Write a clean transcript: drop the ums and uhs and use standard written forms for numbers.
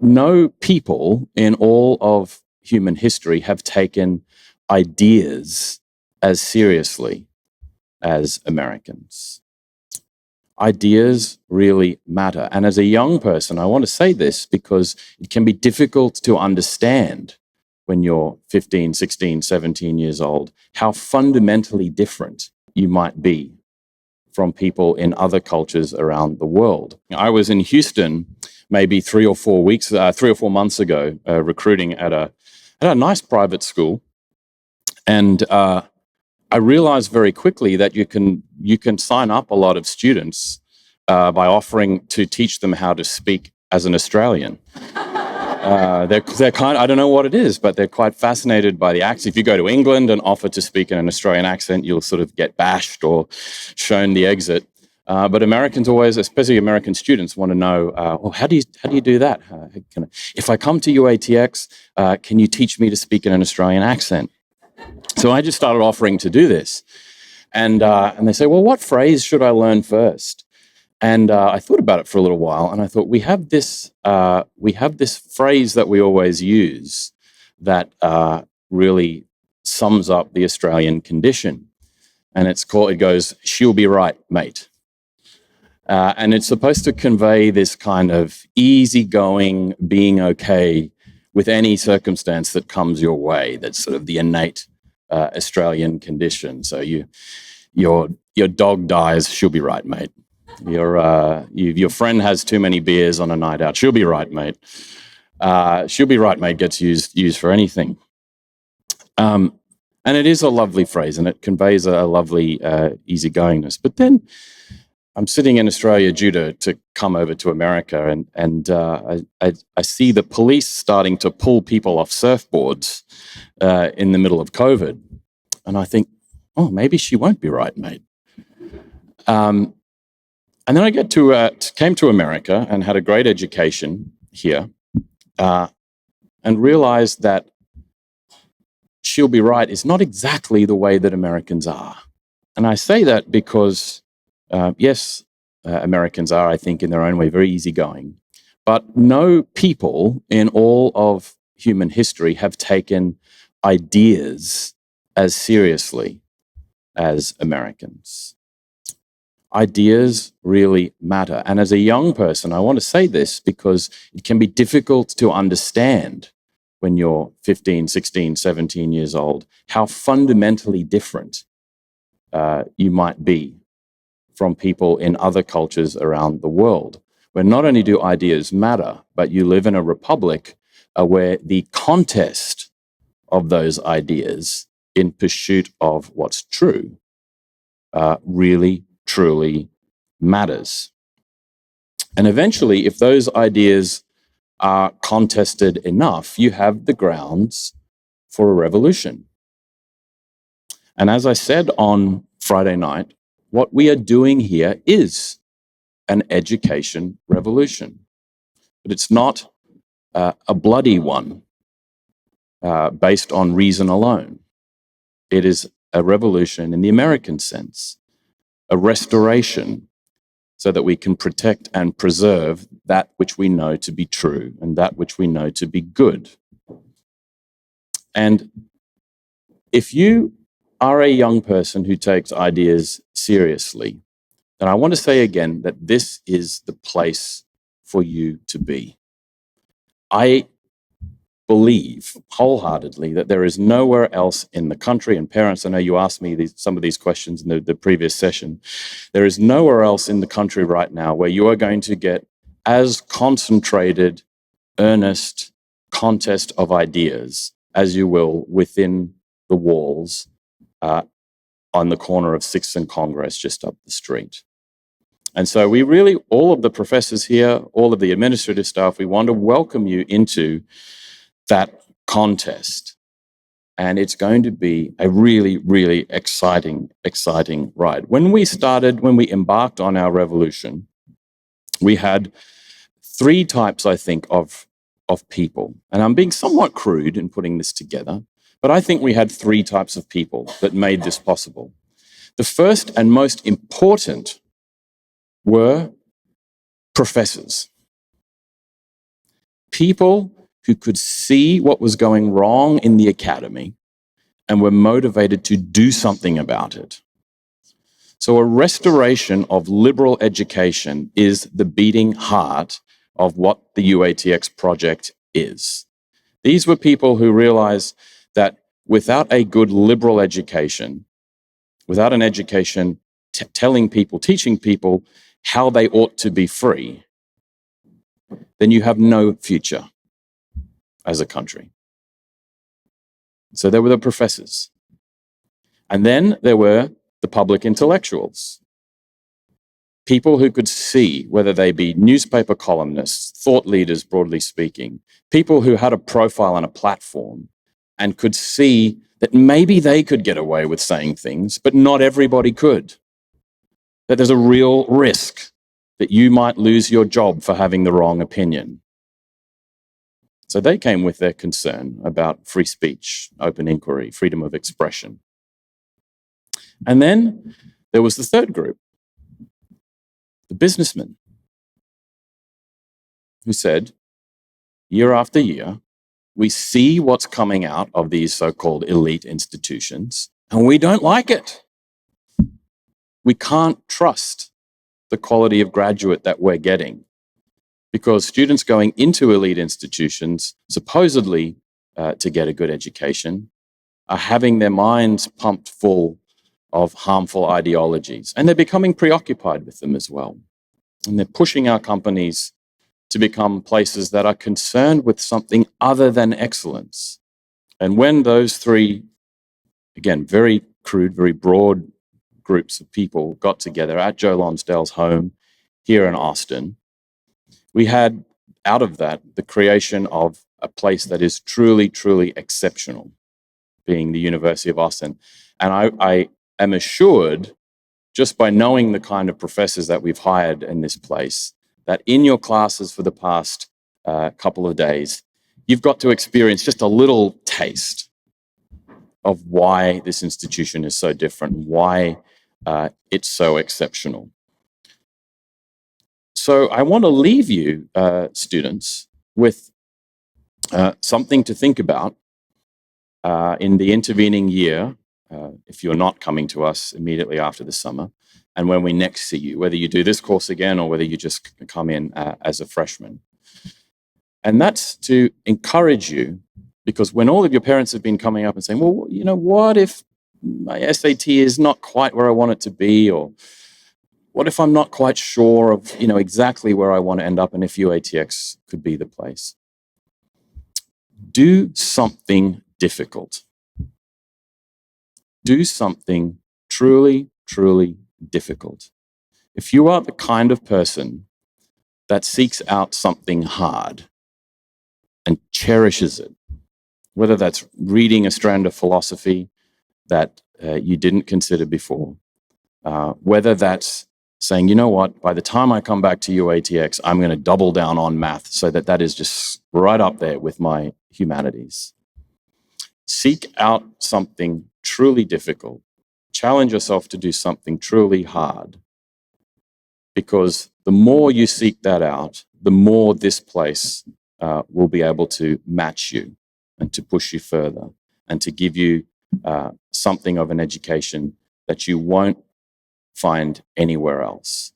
no people in all of human history have taken ideas as seriously as Americans. Ideas really matter. And as a young person, I want to say this because it can be difficult to understand when you're 15, 16, 17 years old, how fundamentally different you might be from people in other cultures around the world. I was in Houston maybe 3 or 4 months ago, recruiting at a nice private school, and I realized very quickly that you can sign up a lot of students by offering to teach them how to speak as an Australian. They're kind. I don't know what it is, but they're quite fascinated by the accent. If you go to England and offer to speak in an Australian accent, you'll sort of get bashed or shown the exit. But Americans always, especially American students, want to know, well, how do you do that? If I come to UATX, can you teach me to speak in an Australian accent? So I just started offering to do this, and they say, well, what phrase should I learn first? And I thought about it for a little while, and I thought we have this phrase that we always use that really sums up the Australian condition, and it goes, "She'll be right, mate," and it's supposed to convey this kind of easygoing, being okay with any circumstance that comes your way. That's sort of the innate Australian condition. So your dog dies, she'll be right, mate. Your friend has too many beers on a night out, she'll be right, mate. She'll be right, mate gets used for anything. And it is a lovely phrase, and it conveys a lovely easygoingness. But then I'm sitting in Australia due to come over to America, and I see the police starting to pull people off surfboards in the middle of COVID. And I think, oh, maybe she won't be right, mate. And then I came to America and had a great education here, and realized that she'll be right is not exactly the way that Americans are. And I say that because, yes, Americans are, I think, in their own way, very easygoing. But no people in all of human history have taken ideas as seriously as Americans. Ideas really matter. And as a young person, I want to say this because it can be difficult to understand when you're 15, 16, 17 years old, how fundamentally different you might be from people in other cultures around the world, where not only do ideas matter, but you live in a republic where the contest of those ideas in pursuit of what's true really, truly matters. And eventually, if those ideas are contested enough, you have the grounds for a revolution. And as I said on Friday night, what we are doing here is an education revolution. But it's not a bloody one based on reason alone. It is a revolution in the American sense, a restoration so that we can protect and preserve that which we know to be true and that which we know to be good. And if you are a young person who takes ideas seriously, then I want to say again that this is the place for you to be. I believe wholeheartedly that there is nowhere else in the country, and parents, I know you asked me some of these questions in the previous session, there is nowhere else in the country right now where you are going to get as concentrated, earnest contest of ideas as you will within the walls on the corner of 6th and Congress just up the street. And so we really, all of the professors here, all of the administrative staff, we want to welcome you into that contest. And it's going to be a really, really exciting ride. When we embarked on our revolution, we had 3 types, I think, of people. And I'm being somewhat crude in putting this together, but I think we had 3 types of people that made this possible. The first and most important were professors. People who could see what was going wrong in the academy and were motivated to do something about it. So a restoration of liberal education is the beating heart of what the UATX project is. These were people who realized that without a good liberal education, without an education telling people, teaching people how they ought to be free, then you have no future as a country. So there were the professors. And then there were the public intellectuals. People who could see, whether they be newspaper columnists, thought leaders, broadly speaking, people who had a profile and a platform and could see that maybe they could get away with saying things, but not everybody could. That there's a real risk that you might lose your job for having the wrong opinion. So they came with their concern about free speech, open inquiry, freedom of expression. And then there was the third group, the businessmen, who said, year after year, we see what's coming out of these so-called elite institutions, and we don't like it. We can't trust the quality of graduate that we're getting because students going into elite institutions, supposedly to get a good education, are having their minds pumped full of harmful ideologies, and they're becoming preoccupied with them as well. And they're pushing our companies to become places that are concerned with something other than excellence. And when those three, again, very crude, very broad groups of people got together at Joe Lonsdale's home here in Austin, we had out of that the creation of a place that is truly, truly exceptional, being the University of Austin. And I am assured, just by knowing the kind of professors that we've hired in this place, that in your classes for the past couple of days, you've got to experience just a little taste of why this institution is so different, why it's so exceptional. So I want to leave you, students, with something to think about in the intervening year, if you're not coming to us immediately after the summer, and when we next see you, whether you do this course again or whether you just come in as a freshman. And that's to encourage you, because when all of your parents have been coming up and saying, well, you know, what if my SAT is not quite where I want it to be, or what if I'm not quite sure of, you know, exactly where I want to end up and if UATX could be the place? Do something difficult. Do something truly, truly difficult. If you are the kind of person that seeks out something hard and cherishes it, whether that's reading a strand of philosophy that you didn't consider before, whether that's saying, you know what, by the time I come back to UATX, I'm going to double down on math so that that is just right up there with my humanities. Seek out something truly difficult. Challenge yourself to do something truly hard. Because the more you seek that out, the more this place will be able to match you and to push you further and to give you something of an education that you won't find anywhere else.